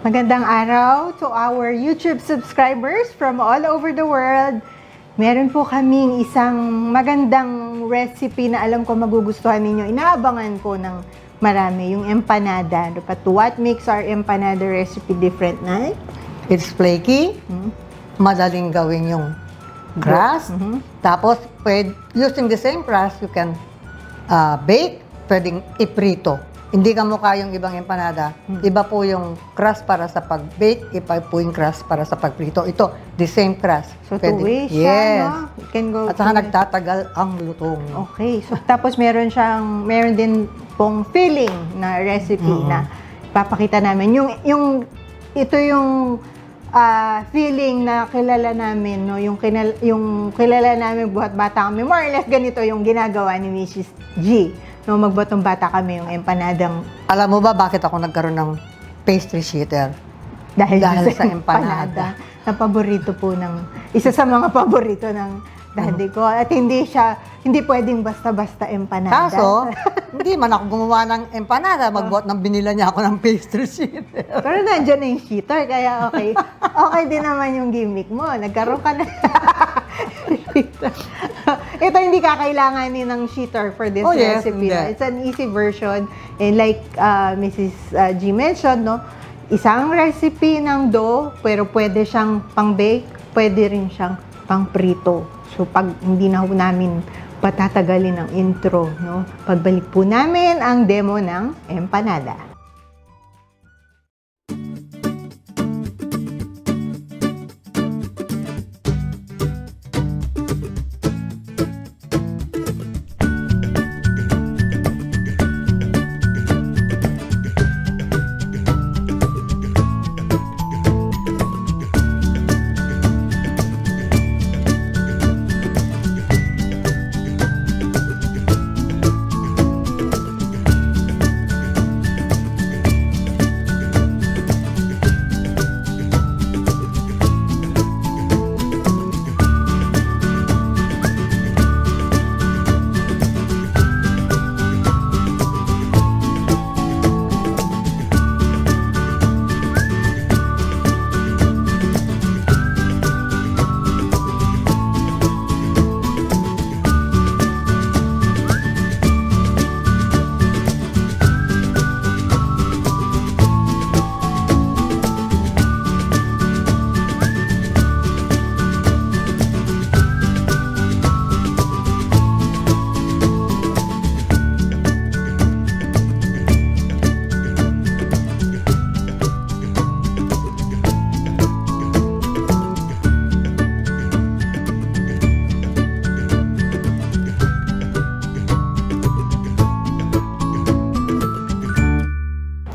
Magandang araw to our YouTube subscribers from all over the world. Meron po kaming isang magandang recipe na alam ko magugustuhan ninyo. Inaabangan ko ng marami, yung empanada. But what makes our empanada recipe different, Nay? It's flaky, madaling gawin yung crust. Tapos, using the same crust, you can bake, pwedeng iprito. Hindi ka mukha yung ibang empanada. Iba po yung crust para sa pag-bake, iba po yung crust para sa pagprito. Ito, the same crust. So, two ways siya, no? You can go. At saka nagtatagal ang lutong. Okay. So, tapos meron din pong filling na recipe na papakita namin. Ito yung feeling na kilala namin, no? Yung kilala namin buhat bata kami. More or less ganito yung ginagawa ni Mrs. G. No, magbatong bata kami yung empanadang. Alam mo ba bakit ako nagkaroon ng pastry sheeter? Dahil sa empanada. Na paborito po isa sa mga paborito ng daddy ko. At hindi pwedeng basta-basta empanada. Kaso, hindi man ako gumawa ng empanada, magbuhat ng binila niya ako ng pastry sheeter. Pero nandiyan na yung sheeter, kaya okay. Okay din naman yung gimmick mo. Nagkaroon ka na. Ito hindi kakailanganin ng sheeter for this recipe. Yes. It's an easy version. And like Mrs. G mentioned, no, isang recipe ng dough, pero pwede siyang pang-bake, pwede rin siyang pang-prito. So pag hindi na namin patatagalin ang intro, no, pagbalik po namin ang demo ng empanada.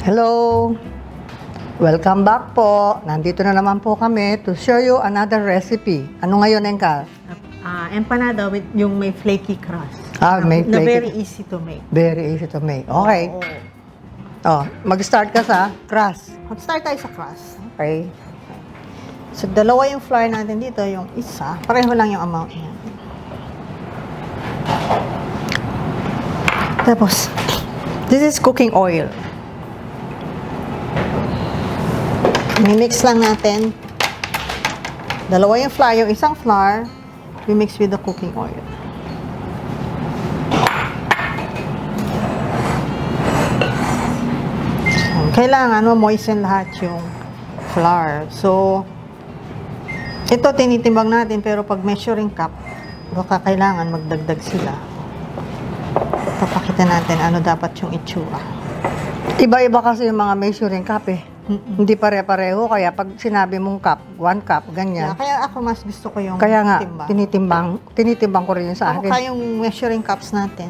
Hello! Welcome back po. Nandito na naman po kami to show you another recipe. Ano ngayon, Engka? Empanada with yung may flaky crust. May flaky. Na very easy to make. Very easy to make. Okay. Mag-start ka sa crust. Mag-start tayo sa crust. Okay. So, dalawa yung flour natin dito. Yung isa, pareho lang yung amount niya. Tapos, this is cooking oil. I-mix lang natin. Dalawa yung flour. Yung isang flour, we mix with the cooking oil. Kailangan moisten lahat yung flour. So, ito tinitimbang natin, pero pag measuring cup, baka kailangan magdagdag sila. Papakita natin ano dapat yung itsura. Iba-iba kasi yung mga measuring cup eh. Hindi pare-pareho, kaya pag sinabi mong cup, 1 cup, ganyan. Kaya ako mas gusto ko yung kaya nga, tinitimbang ko rin yun sa akin. Kaya yung measuring cups natin,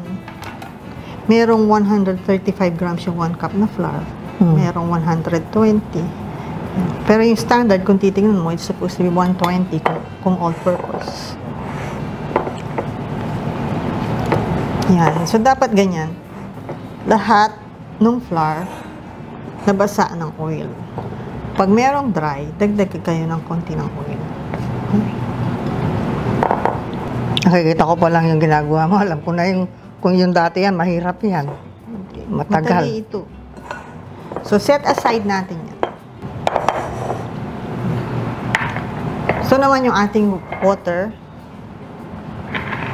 merong 135 grams yung 1 cup na flour. Merong 120. Pero yung standard, kung titingnan mo, it's supposed to be 120 kung all-purpose. Yan. So, dapat ganyan. Lahat ng flour, nabasa ng oil. Pag merong dry, dagdag kayo ng konti ng oil. Nakikita ko pa lang yung ginagawa mo. Alam ko na kung yung dati yan, mahirap yan. Matagal. Madali ito. So, set aside natin yan. Ito naman yung ating water.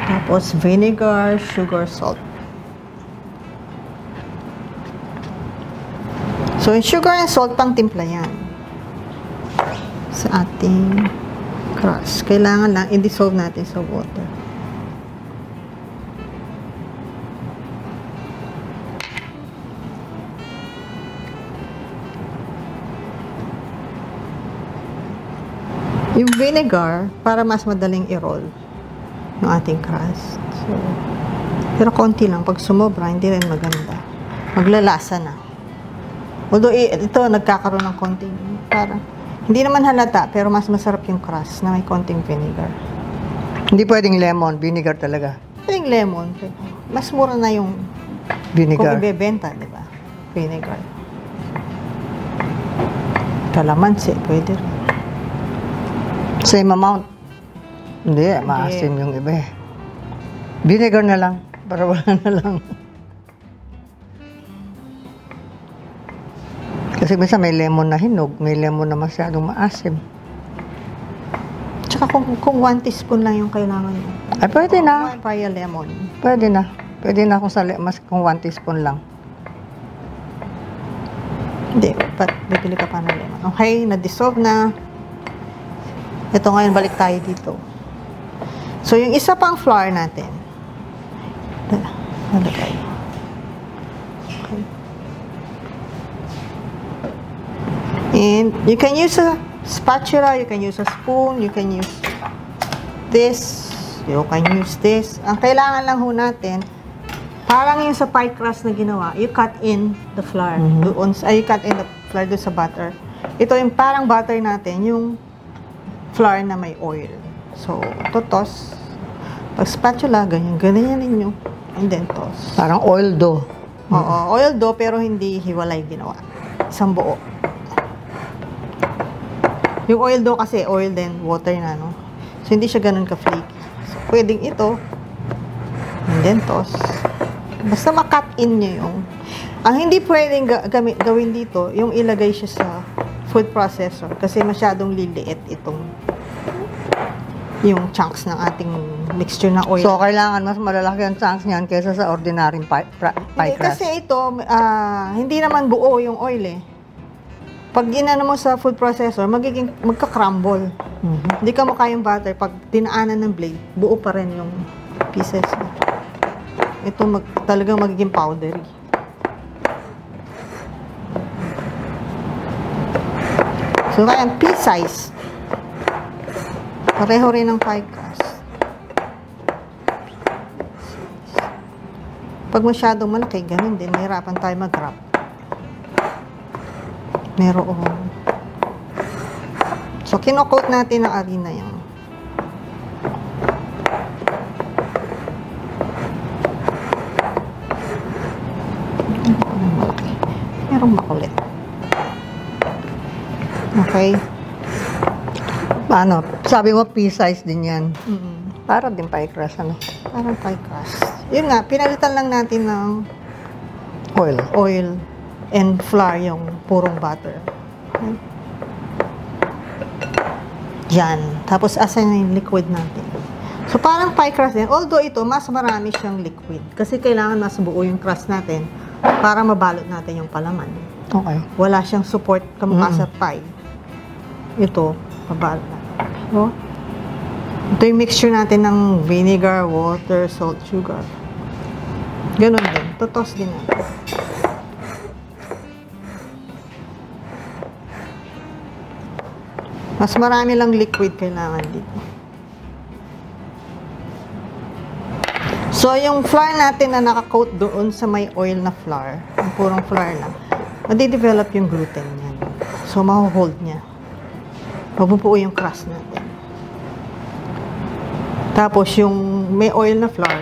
Tapos vinegar, sugar, salt. So, yung sugar and salt, pang timpla yan. Sa ating crust. Kailangan lang i-dissolve natin sa water. Yung vinegar, para mas madaling i-roll yung ating crust. So, pero konti lang. Pag sumobra, hindi rin maganda. Maglalasa na. Although, ito, nagkakaroon ng konting, parang, hindi naman halata, pero mas masarap yung crust na may konting vinegar. Hindi pwedeng lemon, vinegar talaga. Pwedeng lemon, pero mas mura na yung Vinegar. kung ibebenta, di ba? Vinegar. Kalamansi, pwede rin. Same amount. Hindi, maasim yung iba eh. Vinegar na lang, para wala na lang. Kasi minsan may lemon na hinog, may lemon na masyadong maasim. Tsaka kung 1 teaspoon lang yung kailangan mo. Ay, pwede na. Papaya lemon. Pwede na. Pwede na kung 1 teaspoon lang. Hindi, bibili ka pa ng lemon. Okay, na-dissolve na. Ito ngayon, balik tayo dito. So, yung isa pang flour natin. Nalagay. Okay. And you can use a spatula, you can use a spoon, you can use this, you can use this. Ang kailangan lang ho natin, parang yung sa pie crust na ginawa, you cut in the flour. You cut in the flour doon sa butter. Ito yung parang butter natin, yung flour na may oil. So, toss. Pag spatula, ganyan ninyo. And then toss. Parang oil dough. Oo, oil dough pero hindi hiwalay ginawa. Isang buo. Yung oil dough kasi oil then water na, no? So, hindi siya ganun ka-flaky. So, pwedeng ito. And then toss. Basta ma-cut in nyo yung... Ang hindi pwedeng gawin dito, yung ilagay siya sa food processor kasi masyadong liliit itong yung chunks ng ating mixture na oil. So, kailangan mas malalaki ang chunks niyan kaysa sa ordinary pie crust. Kasi ito, hindi naman buo yung oil eh. Pag ginano mo sa food processor, magka-crumble. Hindi ka mukha yung butter. Pag dinaanan ng blade, buo pa rin yung pieces. Ito talagang magiging powdery. So, kaya pea size. Pareho rin ng pie crust. Pag masyadong malaki, ganun din. Mahirapan tayo mag-wrap. Meron. So, kino-coat natin ang harina yan. Merong makulit. Okay. Ano, sabi mo pea size din yan. Para din pie crust, ano? Parang pie crust. Yun nga, pinalitan lang natin ng oil and flour yung purong butter. Okay. Yan. Tapos, asan na yung liquid natin? So, parang pie crust din. Although ito, mas marami siyang liquid. Kasi kailangan mas buo yung crust natin para mabalot natin yung palaman. Okay. Wala siyang support kamukha sa pie. Ito, mabalot natin. So, ito yung mixture natin ng vinegar, water, salt, sugar. Ganun din. Totos din natin. Mas marami lang liquid kailangan dito. So, yung flour natin na nakakoat doon sa may oil na flour, yung purong flour lang, madidevelop yung gluten niyan. So, mahuhold niya. Mabubuo yung crust natin. Tapos, yung may oil na flour,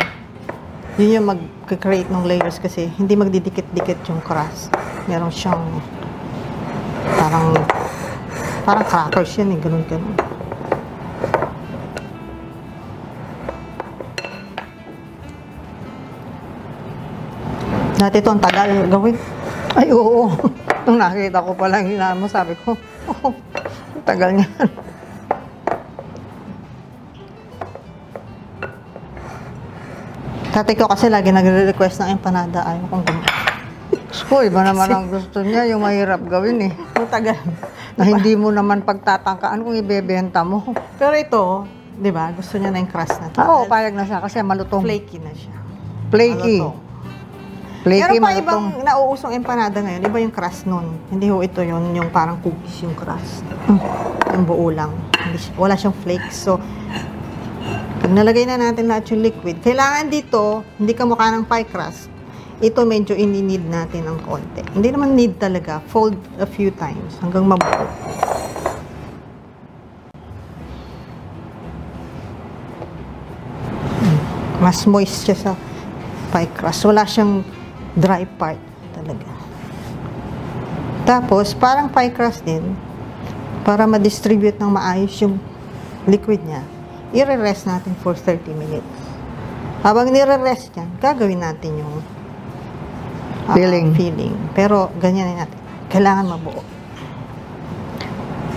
yun yung mag-create ng layers kasi hindi magdidikit-dikit yung crust. Meron siyang parang crackers yan eh, ganun-ganun. Dati ito ang tagal gawin. Ay, oo. Nung nakita ko pa lang, mo sabi ko, tagal niyan. Tatay ko kasi lagi nagre-request ng empanada. Ayaw kong gumawa. Ko, iba naman ang gusto niya, yung mahirap gawin eh. Ang tagal. Na hindi mo naman pagtatangkaan kung ibebenta mo. Pero ito, di ba, gusto niya na yung crust na to. Oo, payag na siya kasi malutong. Flaky na siya. Flaky. Malutong. Flaky, Meron pa malutong. ibang nauusong empanada ngayon. Iba yung crust nun. Hindi ho ito yun, yung parang cookies yung crust. Yung buo lang. Wala siyang flakes. So, pag nalagay na natin lahat yung liquid, kailangan dito, hindi ka mukha ng pie crust. Ito medyo ini-need natin ng konti. Hindi naman need talaga. Fold a few times hanggang mabuo. Mas moist siya sa pie crust. Wala siyang dry part talaga. Tapos, parang pie crust din, para ma-distribute ng maayos yung liquid niya, i-rest natin for 30 minutes. Habang nire-rest yan, gagawin natin yung filling. Pero, ganyan natin. Kailangan mabuo.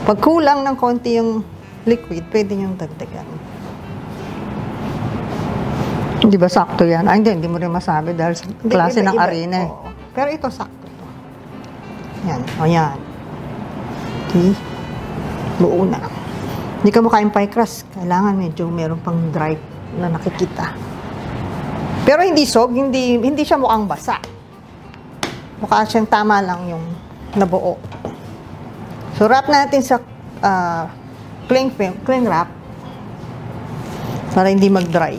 Pag kulang ng konti yung liquid, pwede nyo dagdagan. Hindi ba sakto yan? Ay, hindi mo rin masabi dahil sa klase ng arena eh. Oo. Pero ito sakto to. Yan. O yan. Okay. Buo na. Hindi ka makain pie crust. Kailangan medyo meron pang dry na nakikita. Pero hindi sog, hindi siya mukhang basa. Mukha siyang tama lang yung nabuo. So, wrap natin sa cling wrap para hindi mag-dry.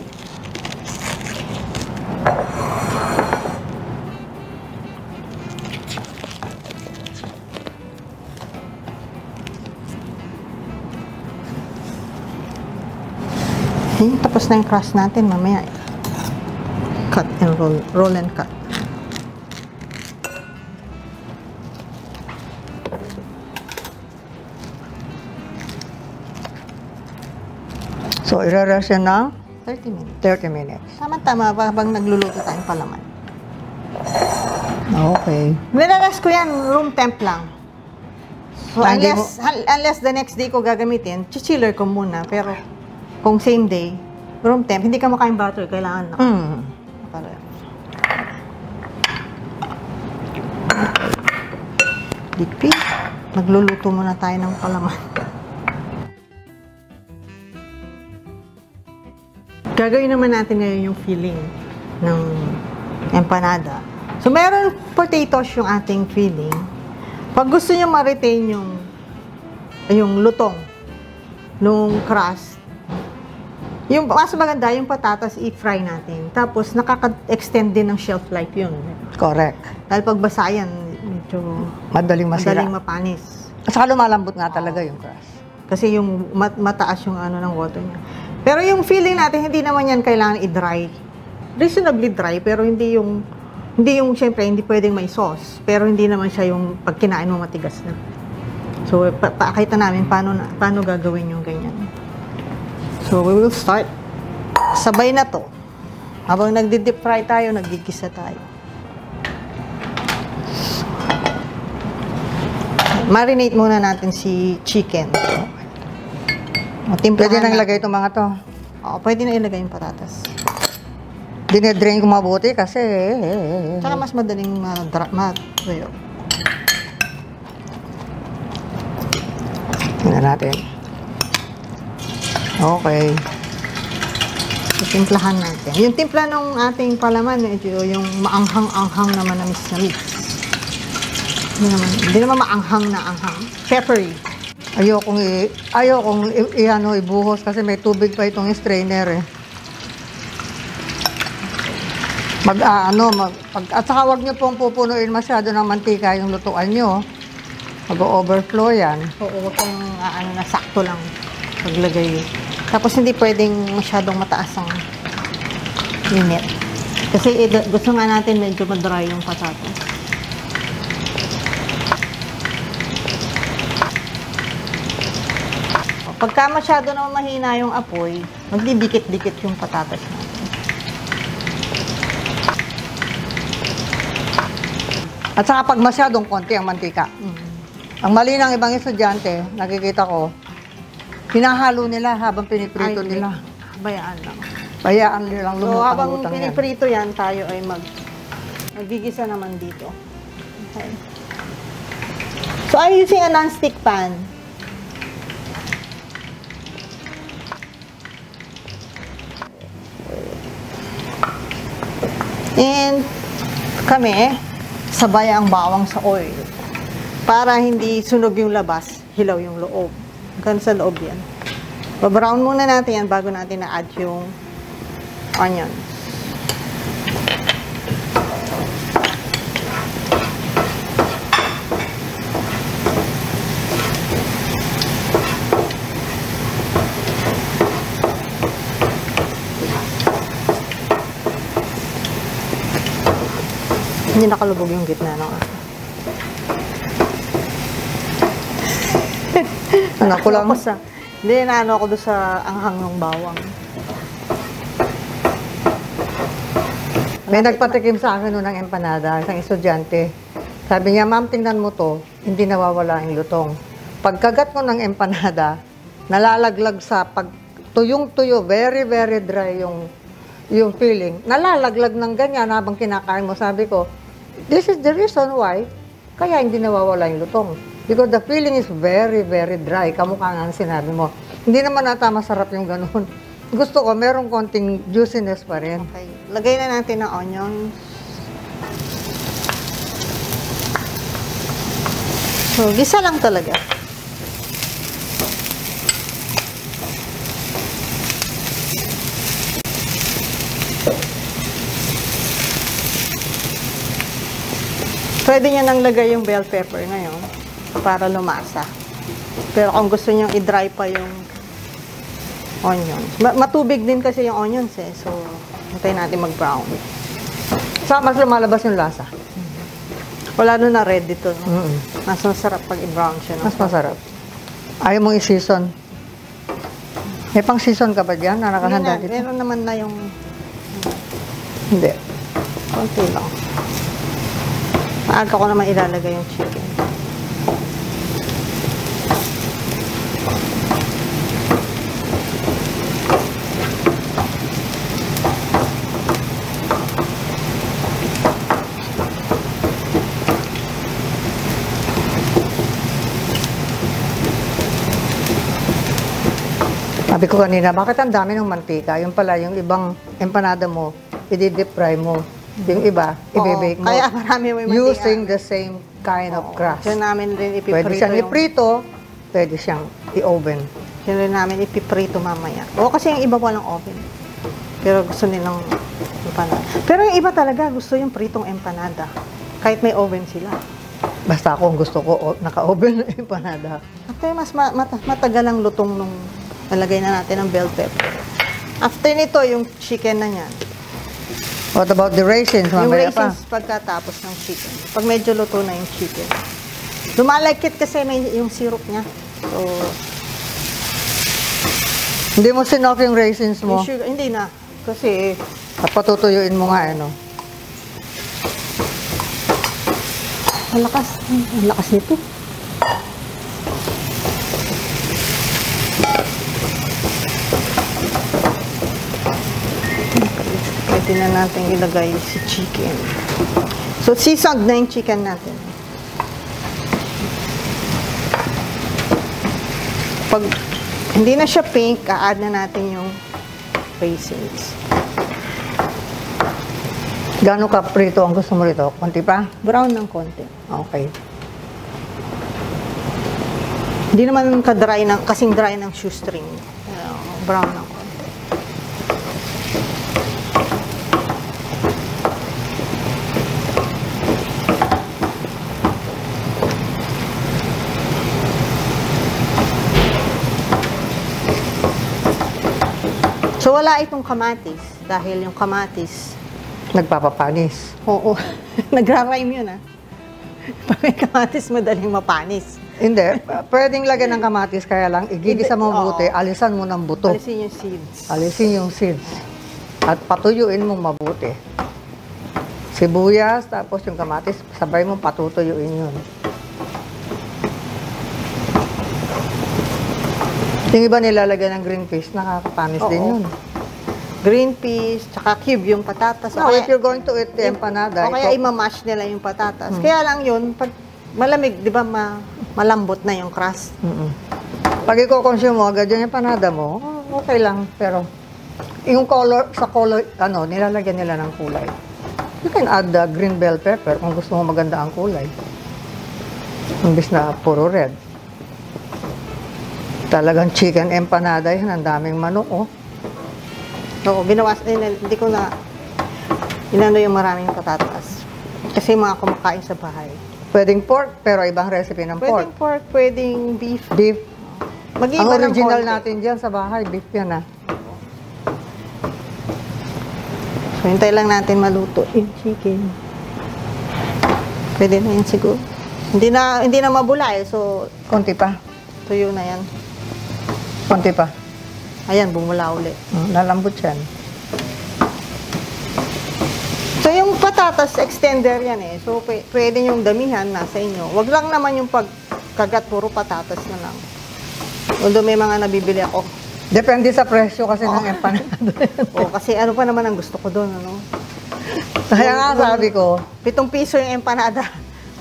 Okay, tapos na yung crust natin. Mamaya, cut and roll. Roll and cut. So, i-rest yan ng 30 minutes. 30 minutes. Tama-tama habang nagluluto tayong palaman. Okay. Nilalas ko yan, room temp lang. So, Ah, hindi unless the next day ko gagamitin, chichiller ko muna. Pero, kung same day, room temp, hindi ka makain butter, kailangan na. Para. Lipi. Magluluto muna tayo ng palaman. Gagawin naman natin ngayon yung filling ng empanada. So, meron potatoes yung ating filling. Pag gusto nyo ma-retain yung lutong nung crust, yung mas maganda yung patatas i-fry natin. Tapos, nakaka-extend din ng shelf life yun. Correct. Dahil pag basa yan, medyo Madaling masira. madaling mapanis. At saka lumalambot nga talaga yung crust. Kasi yung mataas yung ano ng water niya. Pero yung filling natin, hindi naman yan kailangan i-dry. Reasonably dry, pero hindi yung syempre, hindi pwedeng may sauce. Pero hindi naman siya yung pag kinain mo matigas na. So, pakita namin paano gagawin yung ganyan. So, we will start. Sabay na to. Habang nagdi-deep fry tayo, nagigisa tayo. Marinate muna natin si chicken. Pwede nang ilagay itong mga to. Oo, pwede na ilagay yung patatas. Dinedrain ko mabuti kasi Tsaka mas madaling matuyo. tingnan natin. Okay. Timplahan natin. Yung timpla ng ating palaman, medyo yung maanghang-anghang na manamis-namis. Hindi naman maanghang na anghang. Peppery. Ayokong ibuhos kasi may tubig pa itong strainer eh. At saka huwag nyo pong pupunuin masyado ng mantika yung lutuan nyo. Mag-overflow yan. Oo, kung na sakto lang paglagay. Tapos hindi pwedeng masyadong mataas ang init. Kasi gusto nga natin medyo ma-dry yung patatas. Pagka masyado naman mahina yung apoy, magdidikit-dikit yung patatas natin. At saka pag masyadong konti ang mantika. Ang mali ng ibang estudyante, nakikita ko, hinahalo nila habang piniprito nila. Bayaan lang. Hayaan lang So, habang lumutang-lutang yan. piniprito yan, tayo ay maggigisa naman dito. Okay. So, I'm using a non-stick pan. And kami, sabay ang bawang sa oil. Para hindi sunog yung labas, hilaw yung loob. Hanggang sa loob yan. Babrown muna natin yan bago natin na-add yung onion. Hindi nakalubog yung gitna ng Anak ko lang. Hindi, naano ako doon sa anghang ng bawang. May nagpatikim sa akin noon ng empanada, isang estudyante. Sabi niya, ma'am, tingnan mo to, hindi nawawala ang lutong. Pagkagat mo ng empanada, nalalaglag sa tuyong-tuyo, very, very dry yung feeling. Nalalaglag ng ganyan habang kinakain mo. Sabi ko, this is the reason why kaya hindi nawawala yung lutong. Because the feeling is very, very dry. Kamukha nga ang sinabi mo. Hindi naman nata masarap yung ganun. Gusto ko, merong konting juiciness pa rin. Okay. Lagay na natin ng onions. So, gisa lang talaga. Pwede nyo nang lagay yung bell pepper ngayon para lumasa. Pero kung gusto nyo i-dry pa yung onions. Matubig din kasi yung onions eh. So, hintayin natin mag-brown. Sa mas lumalabas yung lasa. Wala na red dito. No? Mas masarap pag i-brown siya. No? Mas masarap. Ayaw mong i-season. May pang season ka ba dyan na nakahanda dito? Meron naman na yung Hindi. konti lang. Maaga ko naman ilalagay yung chicken. Sabi ko kanina, bakit ang dami ng mantika? Yung pala, yung ibang empanada mo, i-deep fry mo. Yung iba, i-bake mo. Kaya marami may mantika. Using the same kind of crust. Diyan namin rin ipiprito Pwede siyang iprito, pwede siyang i-oven. Diyan rin namin ipiprito mamaya. O kasi yung iba walang oven. Pero gusto nilang empanada. Pero yung iba talaga gusto yung pritong empanada. Kahit may oven sila. Basta ako, gusto ko naka-oven na empanada. After mas matagal ang lutong nung nalagay na natin ng bell pepper. After nito, yung chicken na yan. What about the raisins? Yung Mamaya pa. raisins pagkatapos ng chicken. Pag medyo luto na yung chicken. Lumalagkit kasi may yung syrup niya. So, Hindi mo sinoff yung raisins mo. yung sugar, hindi na. Kasi, At patutuyuin mo nga, ano. ang lakas nito. Pwede na natin ilagay si chicken. So, seasoned na yung chicken natin. Pag hindi na siya pink, a-add na natin yung raisins. Gano'n ka prito ang gusto mo rito? Konti pa? Brown ng konti. Okay. Hindi naman kasing dry ng shoestring. Brown ng konti. So, wala itong kamatis. Dahil yung kamatis, Nagpapapanis. oo, nagra-rhyme yun Pag may kamatis, madaling mapanis. Hindi. Pwedeng lagyan ng kamatis, kaya lang, igigisa mo mabuti, alisan mo ng buto. Alisin yung seeds. Alisin yung seeds. At patuyuin mo mabuti. Sibuyas, tapos yung kamatis, sabay mo patutuyuin yun. Yung iba nilalagyan ng green fish, nakakapanis din Oo. yun. green peas, tsaka cube yung patatas. No, if you're going to eat the empanada, o kaya imamash nila yung patatas. Kaya lang yun, pag malamig, di ba, malambot na yung crust. Pag i-consume mo agad yung empanada mo, okay lang. Pero yung color, sa color, nilalagyan nila ng kulay. You can add the green bell pepper kung gusto mo maganda ang kulay. Imbis na puro red. Talagang chicken empanada yan. Ang daming manok, oh. Oo, hindi ko na inano yung maraming patatas. Kasi mga kumakain sa bahay. Pwedeng pork, pero ibang recipe ng pork. Pwedeng pork, pwedeng beef. Beef. Mag-iiba Ang original ng konti. natin dyan sa bahay, beef yan, ah. So, hintay lang natin maluto yung chicken. Pwede na yan siguro. Hindi na mabula eh. So, Konti pa. tuyo na yan. Konti pa. Ayan, bumula ulit. Lalambot yan. So, yung patatas, extender yan eh. So, pwede yung damihan nasa inyo. Wag lang naman yung pagkagat, puro patatas na lang. Although may mga nabibili ako. Depende sa presyo kasi ng empanada. Kasi ano pa naman ang gusto ko doon, ano? Kaya nga sabi ko, 7 piso yung empanada.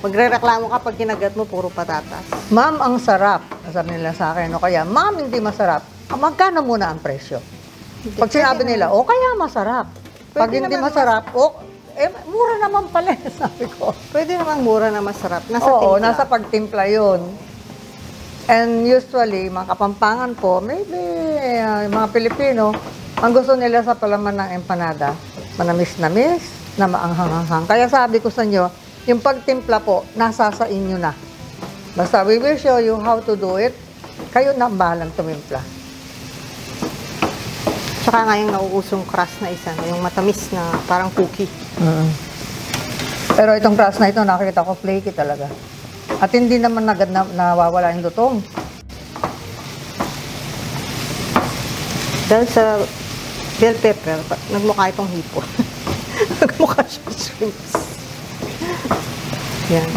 Magre-reklamo ka pag kinagat mo, puro patatas. ma'am, ang sarap. Sabi nila sa akin, o kaya, ma'am, hindi masarap. Magkano muna ang presyo? Pag sinabi nila, kaya masarap. Pag Pwede hindi naman masarap, mura naman pala, sabi ko. Pwede namang mura na masarap. Nasa Oo, timpla. nasa pagtimpla yun. And usually, mga Kapampangan po, maybe yung mga Pilipino, ang gusto nila sa palaman ng empanada, manamis-namis, na maanghang-hanghang. Kaya sabi ko sa inyo, yung pagtimpla po, nasa sa inyo na. Basta we will show you how to do it. Kayo na ang bahalang tumimpla. Tsaka nga yung nauusong crust na isa, yung matamis na parang cookie. Pero itong crust na ito, nakikita ko flaky talaga. At hindi naman agad nawawala yung lutong. Dahil sa bell pepper, nagmukha itong hipon. Nagmukha siya shrimps. Yan.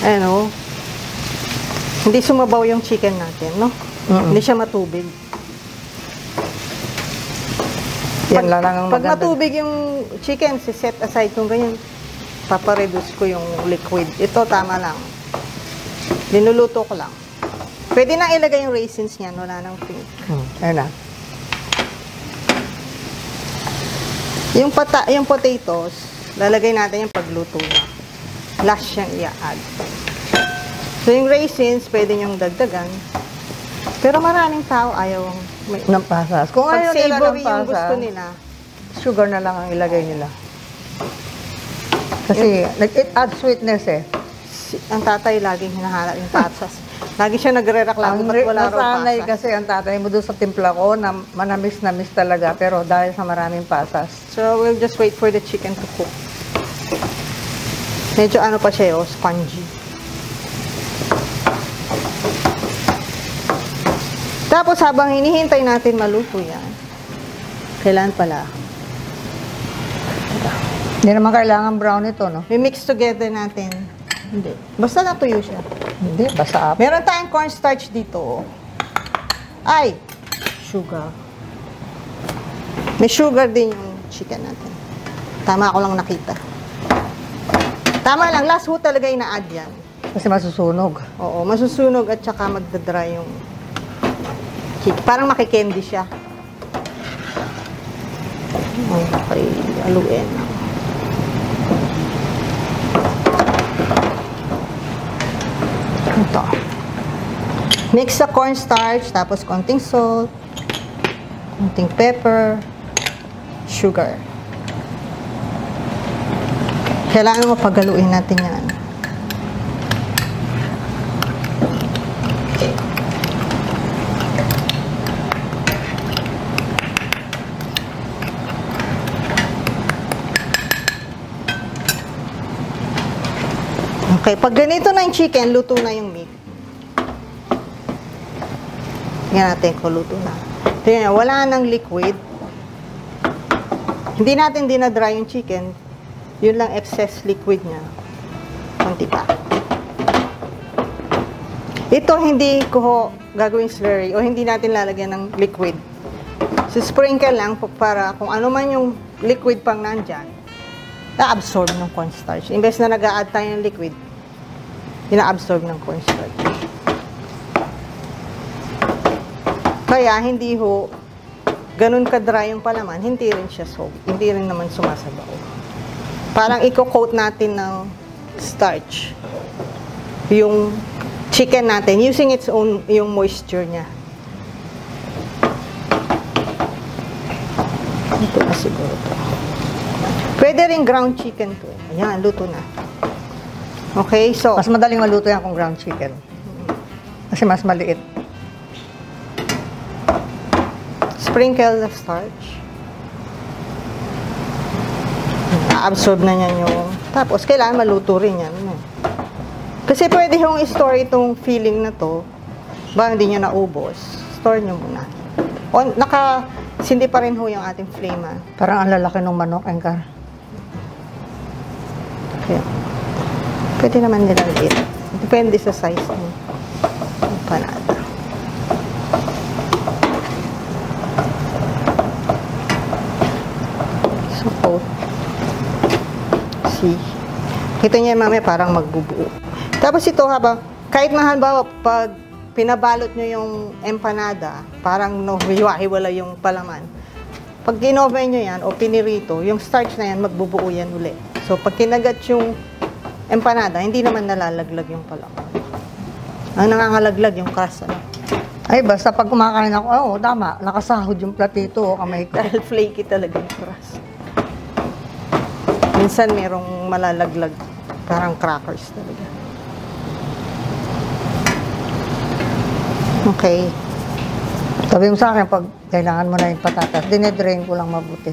Ano, hindi sumabaw yung chicken natin, no? Hindi siya matubig. Yan lang ang Pag maganda. matubig yung chicken, set aside kung ganyan, papareduce ko yung liquid. Ito, tama lang. Linuluto ko lang. Pwede na ilagay yung raisins niyan, wala nang pink. Ayun na. Yung potatoes, lalagay natin yung pagluto na. Last siyang i-add. So, yung raisins, pwede niyong dagdagan. Pero maraming tao ayaw Ng pasas. Kung pag ayaw nila ng savory yung pasas, gusto nila. sugar na lang ang ilagay nila. Kasi, it adds sweetness eh. Ang tatay laging hinahanap yung pasas. Lagi siya nagre-reklamo, ba't wala raw nasanay pasas? kasi ang tatay mo doon sa timpla ko na manamis-namis talaga pero dahil sa maraming pasas. So, we'll just wait for the chicken to cook. Medyo ano pa siya, spongy. Tapos, habang hinihintay natin maluto yan, kailan pala? Hindi naman kailangan brown ito, no? I-mix together natin. Hindi. Basta natuyo siya. Hindi, basa up. Meron tayong cornstarch dito. Ay! Sugar. May sugar din yung chicken natin. Tama ako lang nakita. Tama lang. Last ho talaga ina-add yan. Kasi masusunog. Oo, masusunog at saka magdadry yung chicken. Parang makikendy siya. Okay, aluin. Ito. Mix sa cornstarch, tapos konting salt, konting pepper, sugar. Kailangan mapagaluin natin yan. Okay, pag ganito na yung chicken, luto na yung meat. Tingnan natin kung luto na. Tingnan, wala nang liquid. Hindi natin dinadry yung chicken. Yun lang excess liquid niya. Konti pa. Ito hindi ko gagawing slurry o hindi natin lalagyan ng liquid. So, sprinkle lang para kung ano man yung liquid pang nandyan, na-absorb ng cornstarch. Imbes na nag-a-add tayo ng liquid, ina-absorb ng cornstarch. Kaya, hindi ho, ganun ka-dry yung palaman, hindi rin siya hindi rin naman sumasabaw. Parang i-coat natin ng starch yung chicken natin, using its own, yung moisture niya. Ito na siguro to. Pwede rin ground chicken to. Ayan, luto na. Okay, so... Mas madaling maluto yan kung ground chicken. Kasi mas maliit. Sprinkle the starch. Na-absorb na niyan yung... Tapos, kailangan maluto rin yan. Kasi pwede yung i-store itong filling na to. Ba, hindi nyo naubos. Store nyo muna. O, sindi pa rin ho yung ating flame, ha? Parang ang lalaki ng manok, Engkar. Okay. Pwede naman nila liit. Depende sa size ng empanada. See? Kita niya mamaya parang magbubuo. Tapos ito habang, kahit na halimbawa, pag pinabalot nyo yung empanada, parang hiwa-hiwala yung palaman. Pag ginoven nyo yan, o pinirito, yung starch na yan, magbubuo yan uli. So, pag kinagat yung empanada, hindi naman nalalaglag yung palaman. Ang nangangalaglag yung crust, ano? Ay, basta pag kumakain ako, tama, nakasahod yung platito o kamay ko. Dahil flaky talaga yung crust. Minsan merong malalaglag, parang crackers talaga. Okay. Sabi mo sa akin, pag kailangan mo na yung patatas, dinedrain ko lang mabuti.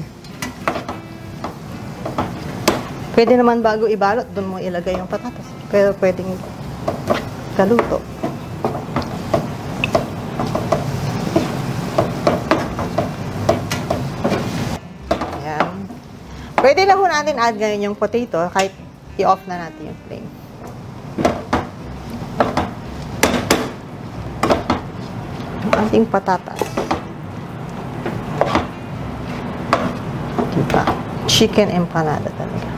Pwede naman bago ibalot, doon mo ilagay yung patatas. Pero pwedeng kaluto. Pwede na po natin add ngayon yung potato kahit i-off na natin yung flame. Yung ating patatas. Diba? Chicken empanada talaga.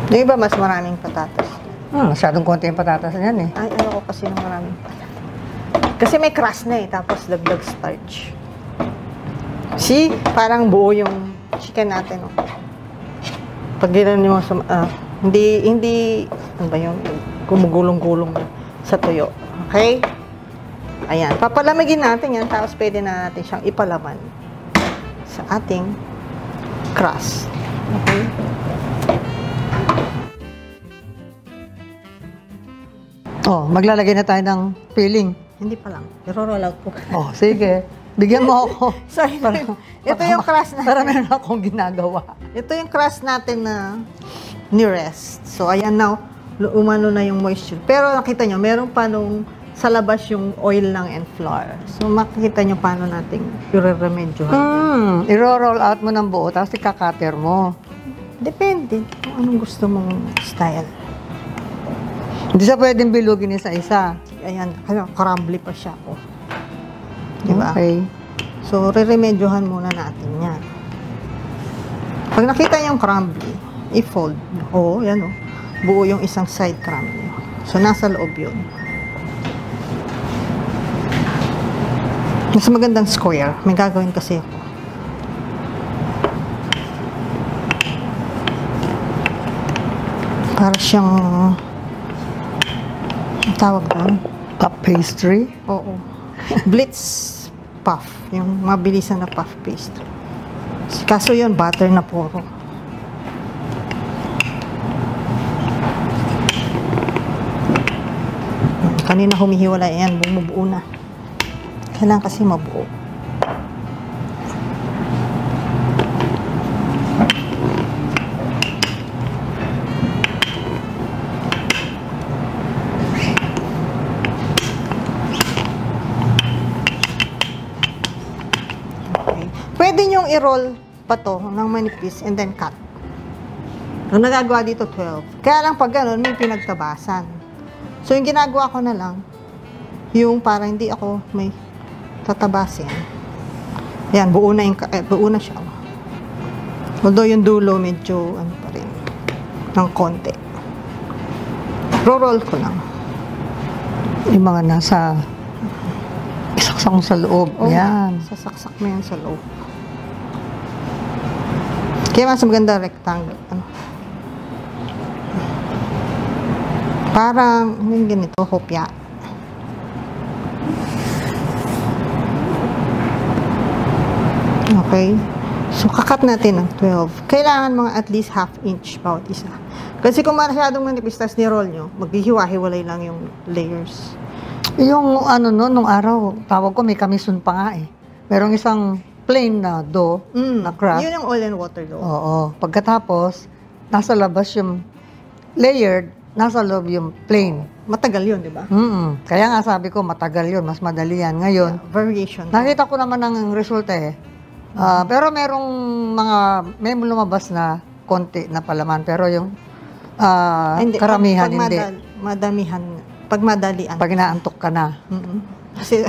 Yung iba mas maraming patatas. Masyadong konti yung patatas niyan eh. Ay, ano ko kasi ng maraming patatas. Kasi may crust na eh, tapos dagdag starch. See? Parang buo yung chicken natin, oh. Pag gano'n mo, hindi, ano ba yun? Gumugulong-gulong sa tuyo. Okay? Ayan. Papalamigin natin yan, tapos pwede na natin siyang ipalaman sa ating crust. Okay? Oh, maglalagay na tayo ng filling. Hindi pa lang. I-roll out ko. Oh, sige. Bigyan mo ako. Sorry. Ito yung crust natin. Para meron akong ginagawa. Ito yung crust natin na ni-rest. So, ayan na, umano na yung moisture. Pero nakita nyo, meron pa nung sa labas yung oil lang and flour. So, makikita nyo paano natin i-remedyohan. I-roll out mo ng buo, tapos ikakater mo. Depende kung anong gusto mong style. Hindi siya pwedeng bilugin isa-isa. Ayan, crumbly pa siya. Oh. Diba? Okay. So, re-remedyohan muna natin yan. Pag nakita yung crumbly, i-fold. Oo, yan o. Buo yung isang side crumbly. So, nasa loob yun. Mas magandang square. May gagawin kasi ako. Para siyang ang tawag doon? Puff pastry? Oo. Blitz puff. Yung mabilisan na puff pastry. Kaso yun, butter na puro. Kanina humihiwalay. Ayan, bumubuo na. Kailangan kasi mabuo. Pwede nyong i-roll pa to ng manipis and then cut. Ang nagagawa dito, 12. Kaya lang pag gano'n, may pinagtabasan. So, yung ginagawa ko na lang, yung para hindi ako may tatabasin. Ayan, buo na, buo na siya. Although yung dulo, medyo, ano pa rin, ng konti. Roll ko lang. Yung mga nasa isaksak mo sa loob. Yan. Sasaksak mo yan sa loob. Kaya mas maganda rectangle. Ano? Parang, yung ganito, hopya. Okay. So, kakat natin ng 12. Kailangan mga at least half inch bawat isa. Kasi kung masyadong manipis, tas ni-roll nyo, maghihiwa-hiwalay lang yung layers. Yung ano no, nung araw, tawag ko, may kamison pa nga eh. Merong isang plain na dough, na crust. Yun yung oil and water dough. Oo. Pagkatapos, nasa labas yung layered, nasa loob yung plain. Matagal yun, di ba? Kaya nga sabi ko, matagal yun, mas madali yan. Ngayon, Variation. nakita ko naman ang resulta eh. Pero merong may lumabas na konti na palaman. Pero yung karamihan pag hindi. Madamihan. Pag madalian. Pag inaantok ka na. Kasi,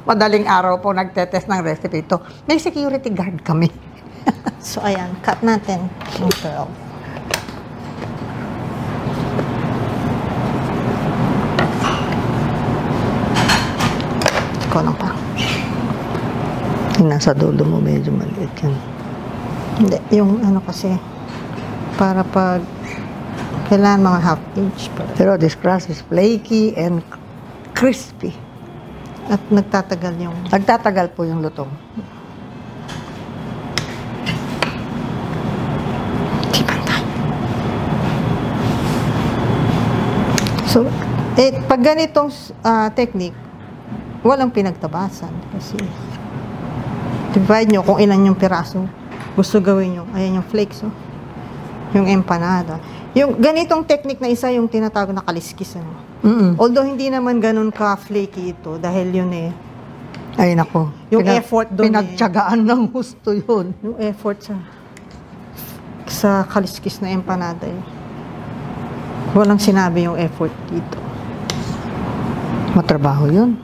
Madaling araw po nagtetest ng recipe ito. May security guard kami. so ayan, cut natin yung 12. Ikaw lang pa. Yung nasa dulo mo, medyo maliit yan. Hindi, yung ano kasi, para pag, kailangan mga half inch pa. Pero this crust is flaky and crispy. At nagtatagal yung, Nagtatagal po yung lutong. di pantay. So, pag ganitong technique, walang pinagtabasan kasi divide nyo kung ilan yung piraso gusto gawin nyo. Ayan yung flakes, oh. Yung empanada. Yung ganitong technique na isa yung tinatawag na kaliskis, ano. Although hindi naman ganun ka-flaky ito dahil yun eh. Ay nako. Yung effort doon pinagtiyagaan ng gusto yun. Yung effort sa kaliskis na empanada eh. Walang sinabi yung effort dito. Matrabaho yun.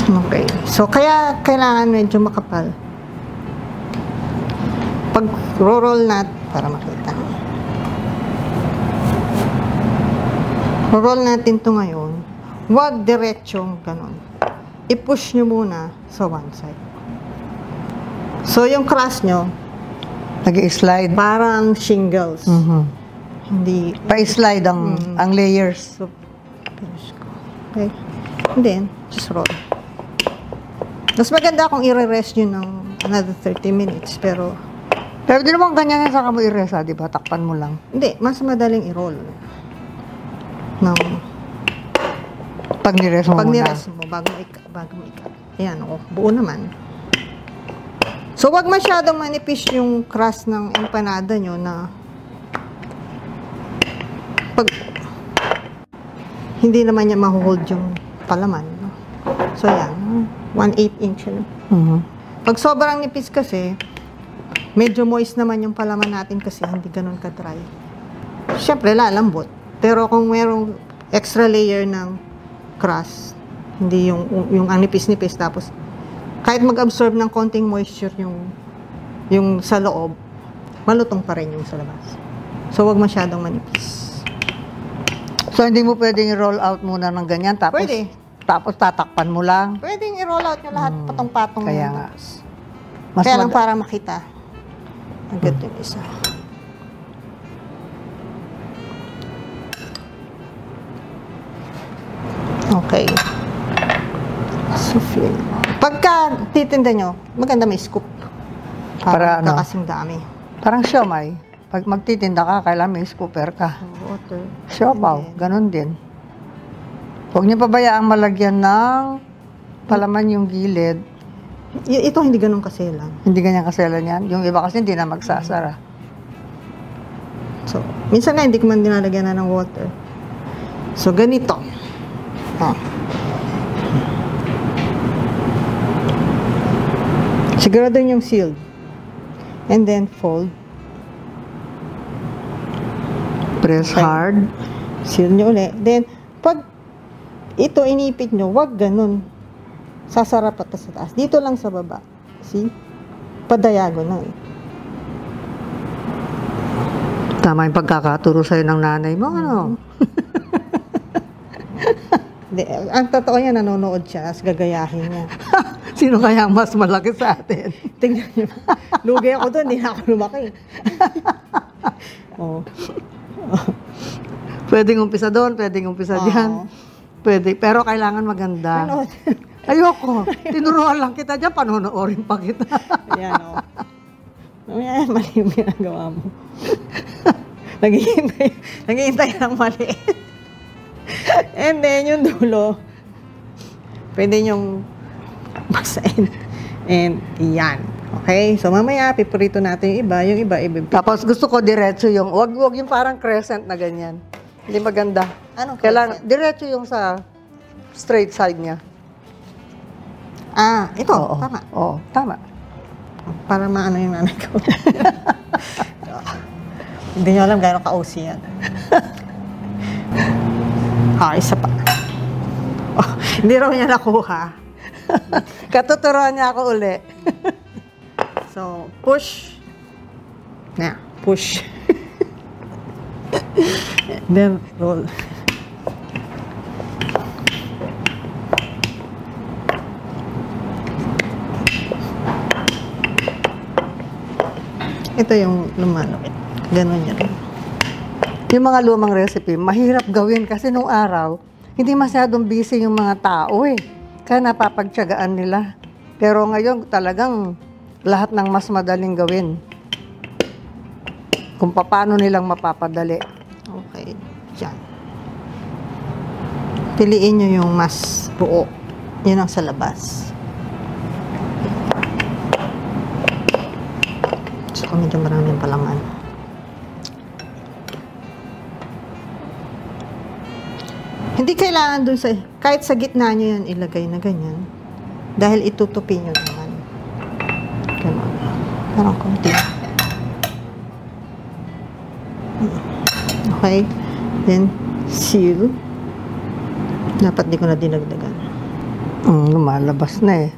Okay. So, kaya kailangan medyo makapal. Pag roll para makita. Roll natin to ngayon. Huwag diretsong ganun. I-push nyo muna sa one side. So, yung crust nyo, nag-i-slide. parang shingles. Hindi. Pa-slide ang layers. So, okay. And then, just roll. Mas maganda kung i-rest nyo ng another 30 minutes, pero di naman ganyan sa kamo i-rest, di ba? Takpan mo lang. hindi, mas madaling i-roll. Pag ni-rest mo Pag muna. ni-rest mo, bago mo ikat. Ayan, buo naman. So, wag masyadong manipis yung crust ng empanada nyo na pag hindi naman niya mahuhold yung palaman. No? So, yan. 1/8 inch. Ano? Pag sobrang nipis kasi, medyo moist naman yung palaman natin kasi hindi ganun ka-dry. Siyempre, lalambot. Pero kung merong extra layer ng crust, hindi yung ang nipis-nipis, tapos kahit mag-absorb ng konting moisture yung sa loob, malutong pa rin yung sa labas. So, wag masyadong manipis. So, hindi mo pwedeng i-roll out muna ng ganyan, tapos Pwede. Tapos tatakpan mo lang. Pwedeng i-roll out nyo lahat, patong-patong. Kaya yan. nga. Kaya lang para makita. Agad yung isa. Okay. So, pagka titinda nyo, maganda may scoop. Para ano? Kakasing dami. Parang siomay. Pag magtitinda ka, kailangan may scooper ka. Water. Siopaw, ganun din. Huwag niyo pabayaang malagyan ng palaman yung gilid. Ito hindi ganun kaselan. Hindi ganyan kaselan yan. Yung iba kasi hindi na magsasara. So, minsan nga hindi ko man dinalagyan na ng water. So, ganito. Sigurado yung sealed. And then, fold. Press hard. Seal nyo ulit. Then, pag ito inipit nyo, wag ganun. Sasarap pa sa taas. Dito lang sa baba. See? Pa-diagonal. Tama yung pagkakaturo sa'yo ng nanay mo, ano? Ang totoo niya, nanonood siya, as gagayahin niya. Sino kaya ang mas malaki sa atin? Tingnan niyo. Lugi ako doon, hindi na ako lumaki. Oh. Pwedeng umpisa doon, pwedeng umpisa dyan. Pwede, pero kailangan maganda. Ano? Ayoko. Tinuruan lang kita dyan, panonoorin pa kita. Ayan, o. Ayan, mali yung ginagawa mo. Naghihintay ng mali. And then, yung dulo, pwede nyong basahin. And, yan. Okay? So, mamaya, piprito natin yung iba. Yung iba, Tapos, gusto ko diretso yung, wag yung parang crescent na ganyan. Hindi maganda. Anong kailangan, diretso yung sa straight side niya. Ah, ito. Oo, Tama. Oo, tama. Para maano yung nanay ko. Hindi nyo alam gano'ng ka-OC yan. Isa pa. Oh, hindi raw niya nakuha. Katuturuan niya ako uli. So, push. Na, push. Then, roll. Ito yung lumalapit. Ganon niya rin. Yung mga lumang recipe, mahirap gawin kasi nung araw, hindi masyadong busy yung mga tao eh. Kaya napapagtiyagaan nila. Pero ngayon talagang lahat ng mas madaling gawin. Kung paano nilang mapapadali. Okay. Diyan. Piliin nyo yung mas buo. Yun ang sa labas. So, medyo maraming palaman. Hindi kailangan dun sa, kahit sa gitna nyo yan ilagay na ganyan. Dahil itutupi nyo naman. Ganon. Parang konti. Okay. Then, seal. Dapat di ko na dinagdagan. Lumalabas na eh.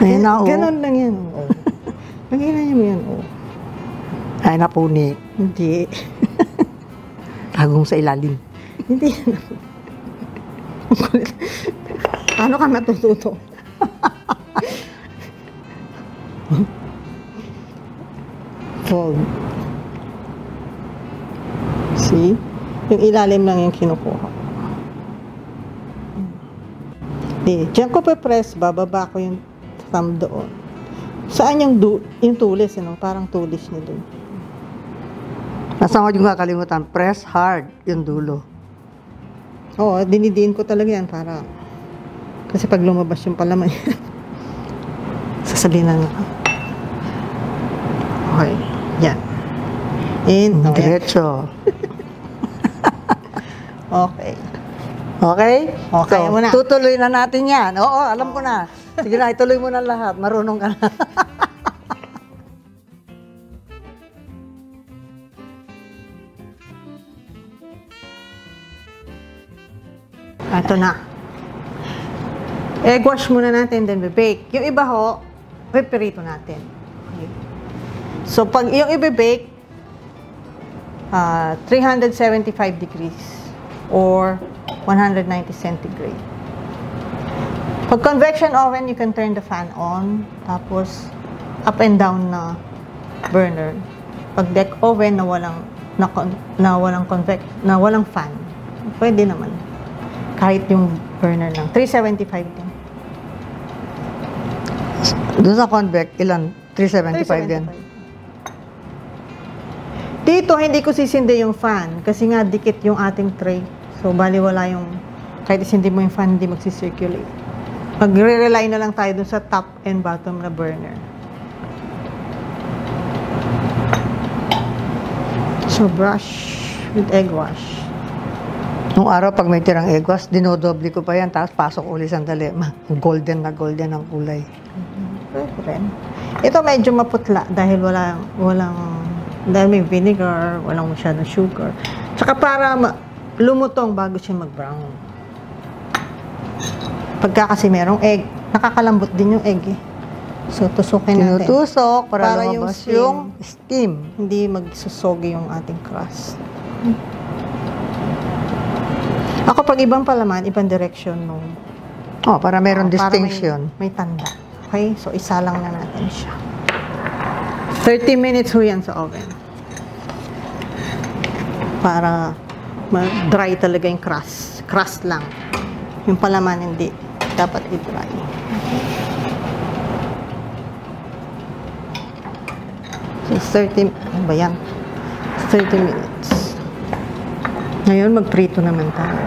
Ayun na, Ganon lang yan. Oh. Lagyan nyo mo yan. Oh. Ay, napunit. Hindi. Tagong sa ilalim. Hindi yan. Paano ka natututo? Fold. See? Yung ilalim lang yung kinukuha. Diyan ko pa-press, bababa ko yung thumb doon. Saan yung tulis, ano? Parang tulis niya doon. Nasa ko yung kakalimutan, press hard yung dulo. Oo, dinidiin ko talaga yan para kasi pag lumabas yung palaman sasabihin na nga. Okay, yan. Diretso. Okay. Okay? Okay, So, muna. tutuloy na natin yan. Oo, alam ko na. Sige na, ituloy mo na lahat. Marunong ka na. Ito na. Egg wash muna natin, then bake. Yung iba ho, pipirito natin. Okay. So, pag yung i-bake, 375 degrees or 190 centigrade. Pag convection oven, you can turn the fan on, tapos up and down na burner. Pag deck oven na walang fan, pwede naman. Kahit yung burner lang. 375 din. Doon sa convect, ilan? 375 din. Dito, hindi ko sisindi yung fan kasi nga dikit yung ating tray. So, baliwala yung, kahit isindi mo yung fan, hindi magsisirculate. Magre-rely na lang tayo dun sa top and bottom na burner. So, brush with egg wash. Nung araw, pag may tirang egg wash, dinodoble ko pa yan, tapos pasok uli sandali. Golden na golden ang kulay. Pwede rin. Ito medyo maputla dahil dahil may vinegar, walang masyadong sugar. Tsaka para lumutong bago siya mag-brown. Pagka kasi merong egg, nakakalambot din yung egg eh. So, tusukin natin. Tinutusok para Para yung lumabas yung steam. Hindi magsusogi yung ating crust. Ako, pag ibang palaman, ibang direction nung... Oh, para meron para distinction. may tanda. Okay? So, isa lang na natin siya. 30 minutes ho yan sa oven. Para dry talaga yung crust. Crust lang. Yung palaman, hindi. Dapat i-dry. So, 30, ano ba yan? 30 minutes. Ngayon, magprito naman tayo.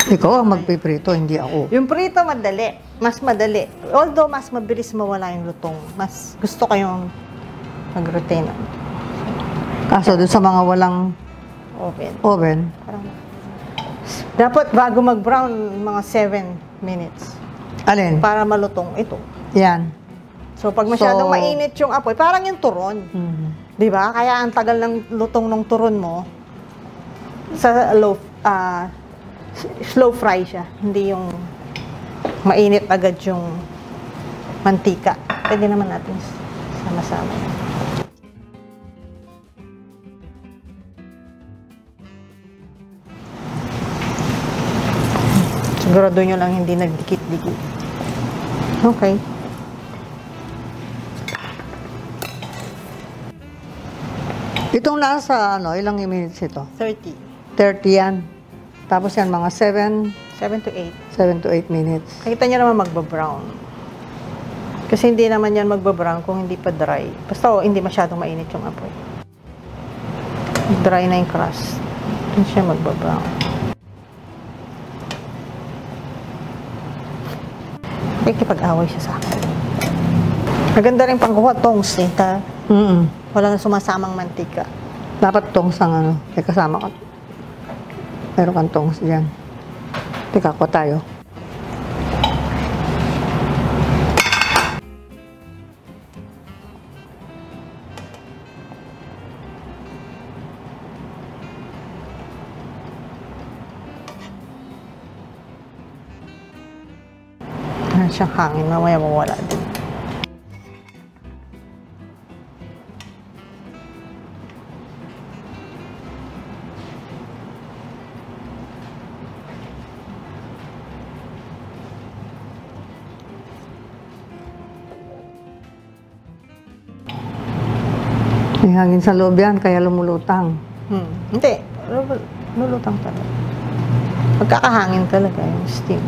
Ikaw ang magpiprito, hindi ako. Yung prito, madali. Mas madali. Although, mas mabilis mawala yung lutong. Mas gusto kayong mag-retain. Kaso doon sa mga walang oven. Dapat bago mag-brown, mga 7 minutes. Alin? Para malutong ito. Yan. So, pag masyadong mainit yung apoy, parang yung turon. Di ba? Kaya ang tagal ng lutong ng turon mo, sa slow fry siya. Hindi yung mainit agad yung mantika. Pwede naman natin sama-sama. Sigurado nyo lang hindi nagdikit-dikit. Okay. Itong nasa, ilang minutes ito? 30. 30 yan. Tapos yan, mga 7 to 8 minutes. Nakita nyo naman magbabrown. Kasi hindi naman yan magbabrown kung hindi pa dry. Basta hindi masyadong mainit yung apoy. Dry na yung crust. Doon siya magbabrown. Kikipag-away siya sa akin. Maganda rin pangkuha tongs eh. Walang sumasamang mantika. Dapat tongs ang may kasama ka. Meron kang tongs dyan. Teka ko tayo. Siyang hangin, mamaya mawala din. May hangin sa loob yan, kaya lumulutang. Hindi. Lulutang talaga. Magkakahangin talaga yung steam.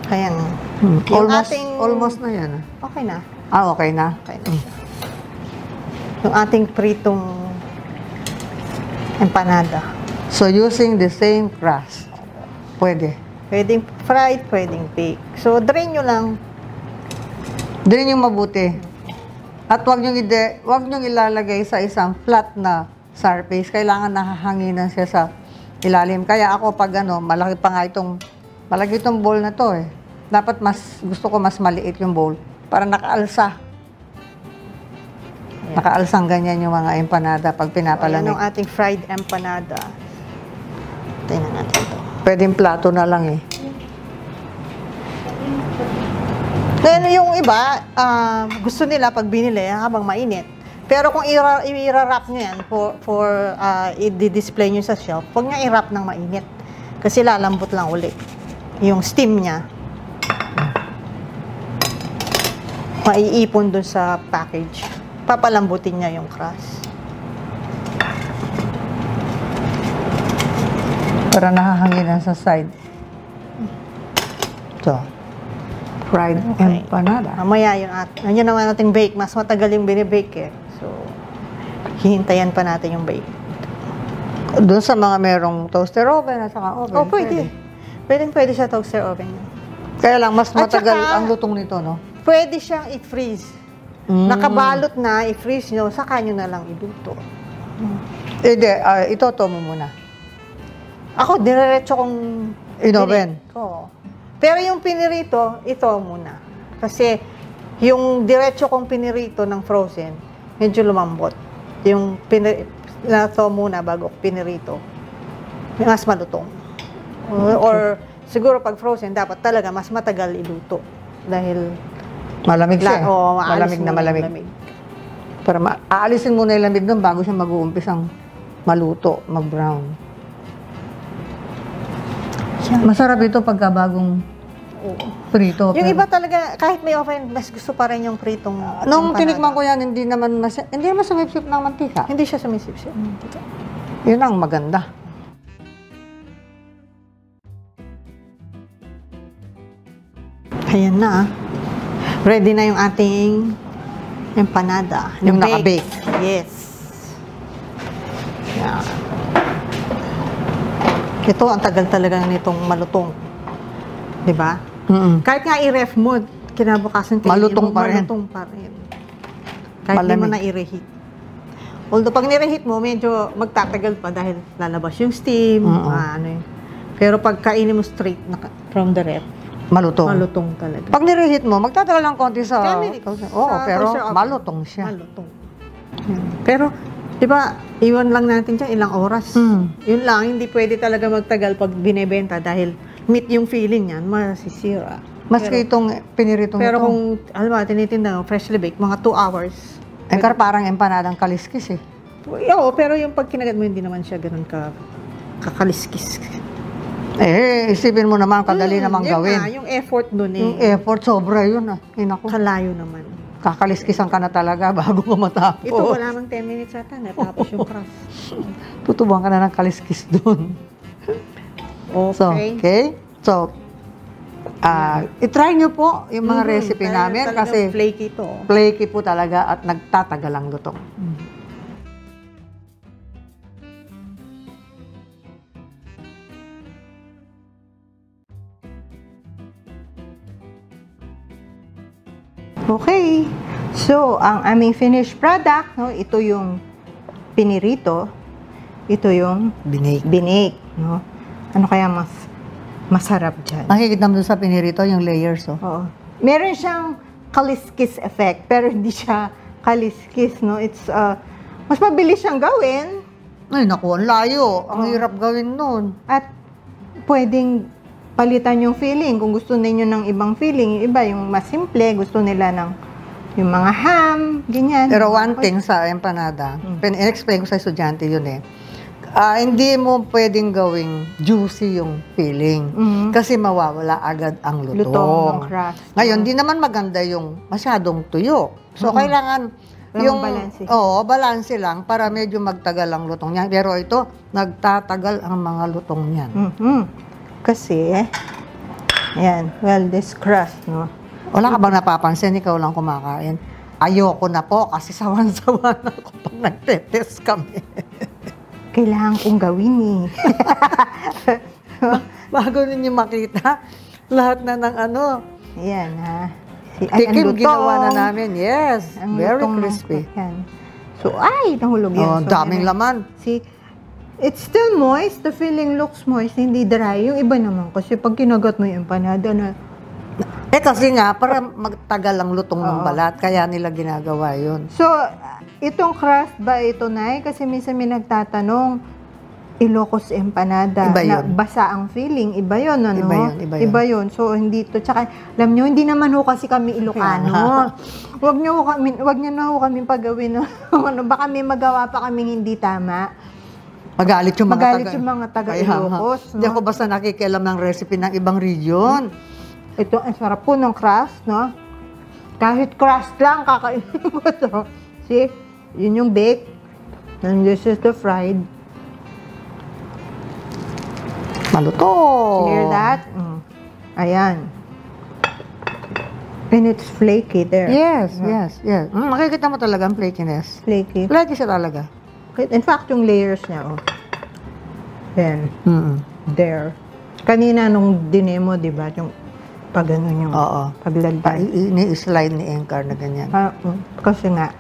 Kaya nga. Almost na yan. Okay na. Okay na? Okay na siya. Yung ating pritong empanada. So, using the same crust. Pwede. Pwedeng fried, pwedeng bake. So, drain nyo lang. Drain yung mabuti. At wag nyo ilalagay sa isang flat na surface. Kailangan nahahanginan siya sa ilalim. Kaya ako pag malaki pa nga malaki itong bowl na to eh. Dapat gusto ko mas maliit yung bowl. Para nakaalsa. Yeah. Nakaalsang ganyan yung mga empanada pag pinapalamig. Ayan ang ating fried empanada. Tingnan natin ito. Pwedeng plato na lang eh. Then yung iba, gusto nila pag binili habang mainit. Pero kung i-wrap nyo yan for i-display nyo sa shelf, huwag nyo i-wrap ng mainit. Kasi lalambot lang ulit. Yung steam niya, maiipon dun sa package. Papalambutin niya yung crust. Para nahahanginan sa side. Ito. Fried empanada. Mamaya yun naman natin bake. Mas matagal yung binibake eh. So, hihintayan pa natin yung bake. Doon sa mga merong toaster oven at saka oven. Oh, pwede. Pwede siya toaster oven. Kaya lang, mas matagal ang lutong nito, no? Pwede siyang i-freeze. Nakabalot na, i-freeze nyo, saka nyo na lang iluto. Hindi, itoto mo muna. Ako, diretso kong... In-oven? Oo. Pero yung pinirito, ito muna. Kasi yung diretso kong pinirito ng frozen, medyo lumambot. Yung pinirito muna bago pinirito. mas malutong. Or siguro pag frozen, dapat talaga mas matagal iluto. Dahil Malamig siya. malamig na malamig. Para aalisin muna yung lamig doon bago siya mag-uumpisang maluto, mag-brown. Masarap ito pagka bagong prito. Yung iba talaga, kahit may oven, mas gusto pa rin yung pritong Nung empanada. tinikman ko yan, hindi naman sumipsip ng mantika. Hindi siya sumisip-sip. Yun ang maganda. Ayan na. Ready na yung ating empanada. Yung bake. naka-bake. Yes. Yan. Ito, ang tagal talaga nitong malutong. Diba? Kahit nga i-ref mo, kinabukasan Malutong pa rin. Malutong pa rin. Kahit di mo na i-reheat. Although pag ni-reheat mo, medyo magtatagal pa dahil lalabas yung steam. Ano yun. Pero pag kainin mo straight from the ref, Malutong. malutong talaga. Pag nireheat mo, magtatagal lang konti sa... 10 minutes. Oo, Sa pero toaster oven. malutong siya. Malutong. Pero, di ba, iwan lang natin dyan ilang oras. Yun lang, hindi pwede talaga magtagal pag binebenta dahil meat yung feeling yan, masisira. Maski itong piniritong Pero ito. kung, alam mo, tinitinda, freshly baked, mga 2 hours. Parang empanadang kaliskis eh. Oo, pero yung pag kinagat mo, hindi naman siya ganun kakaliskis. Isipin mo naman, kadali namang yun gawin. Na, yung effort dun Yung effort, sobra yun ah. Hinako. Kalayo naman. Kakaliskisan ka na talaga bago ka matapos. Ito, wala mang 10 minutes ata, natapos yung crust. Tutubuhan ka na ng kaliskis doon. Okay. So, itry nyo po yung mga recipe namin kasi flaky to. flaky po talaga at nagtatagal ang lutong. Okay. So, ang aming finished product, no, ito yung pinirito, ito yung binake, no. Ano kaya mas masarap dyan? Nakikita mo sa pinirito yung layers, oh. Oo. Meron siyang kaliskis effect, pero hindi siya kaliskis, no. It's mas mabilis siyang gawin Ay, naku, ang layo. Ang hirap gawin nun. at pwedeng palitan yung filling. Kung gusto ninyo ng ibang filling, yung iba yung mas simple, gusto nila ng yung mga ham, ganyan. Pero one thing sa empanada, in-explain ko sa estudyante yun eh. Hindi mo pwedeng gawing juicy yung filling. Kasi mawawala agad ang lutong. Lutong ng crust. Ngayon, di naman maganda yung masyadong tuyo. So, kailangan yung balanse. balanse lang para medyo magtagal ang lutong niya. Pero ito, nagtatagal ang mga lutong niyan. Kasi, ayan, well, this crust, no? Wala ka bang napapansin? Ikaw lang kumakain. Ayoko na po kasi sawan-sawa na ako pag nagtetest kami. Kailangan kong gawin eh. Bago ninyo makita, lahat na ng ano. Ayan, ha. Tikim, ginawa na namin. Yes, Ang very lutong ng crispy. yan. So, ay, nahulog Oh, yan. So, daming laman. See, it's still moist. The filling looks moist, hindi dry. Yung iba naman, kasi pag kinagat mo yung empanada na, Kasi nga, para magtagal ang lutong ng balat, kaya nila ginagawa yun. so, itong crust ba ito, Nay? Kasi minsan may nagtatanong, Ilocos empanada, Iba na yun. basa ang filling. Iba yun, ano? Iba yun. So, hindi to. Tsaka, alam nyo, hindi naman ho kasi kami Ilocano. Wag nyo na ho kami pagawin. Ano, baka may magawa pa kaming hindi tama. Magalit yung mga taga Ilocos. Hindi ako basta nakikialam ng recipe ng ibang region. Ito, ang sarap po ng crust, no? Kahit crust lang, kakainin mo to. See? Yun yung baked. And this is the fried. Malutong. Hear that? Ayan. And it's flaky there. Yes. Makikita mo talaga ang flakiness. Flaky. Flaky siya talaga. In fact, yung layers niya, oh. Then, there. Kanina nung dinemo, di ba? Yung pag ano yung paglagay. Ini-slide ni Encar na ganyan. Kasi nga,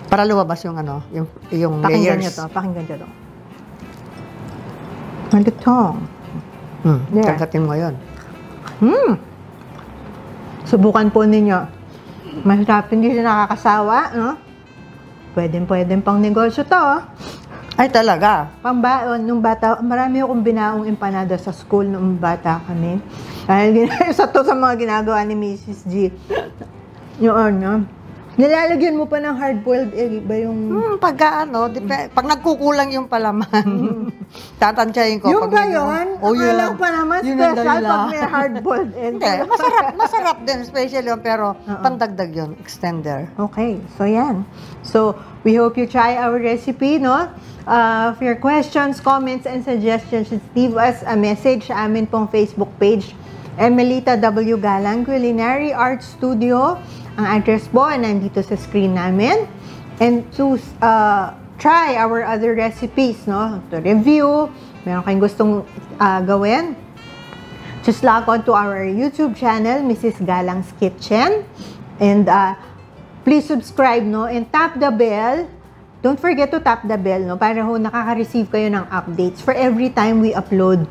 Para lumabas yung ano, yung pakinggan layers. Pakinggan nyo to. Malutong. There. Kagatin mo yun. Subukan po ninyo. Masarap, hindi siya nakakasawa, no? Pwedeng pang negosyo to, oh. Ay, talaga? Pambaon, nung bata, marami akong binaong empanada sa school nung bata kami. Dahil isa to sa mga ginagawa ni Mrs. G. Yung nilalagyan mo pa ng hard-boiled egg, ba yung... Pag nagkukulang yung palaman, tatansyahin ko. Yung ba yun? Oh, yun. Akala ko pa naman special pag may hard-boiled egg. Hindi, masarap din, special yun, pero pandagdag yun, extender. Okay, so yan. So, we hope you try our recipe, no? For your questions, comments, and suggestions, just leave us a message sa amin pong Facebook page, Emelita W. Galang Culinary Arts Studio. Ang address po nandito sa screen namin. And to try our other recipes, no? To review, meron kayong gustong gawin, just log on to our YouTube channel, Mrs. Galang's Kitchen. And please subscribe, no? And tap the bell. Don't forget to tap the bell, no? Para ho nakaka-receive kayo ng updates for every time we upload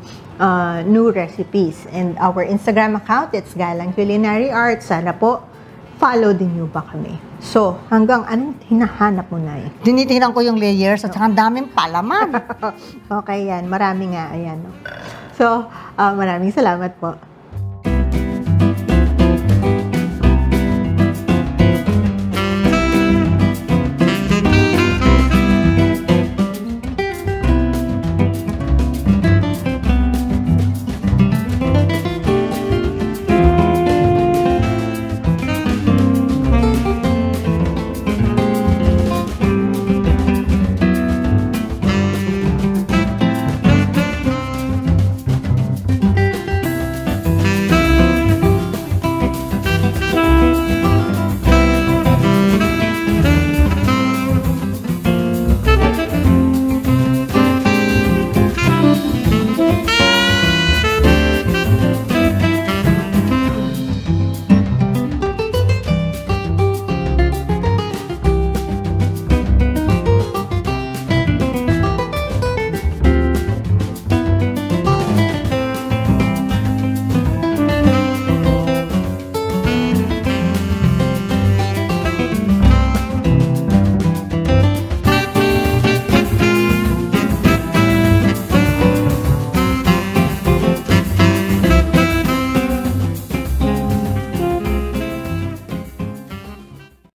new recipes. And our Instagram account, it's Galang Culinary Arts. Sana po follow din nyo ba kami. So, hanggang anong hinahanap mo na eh? Tinitingnan ko yung layers at saka ang daming palaman. Okay yan. Marami nga. Ayan. No? So, maraming salamat po.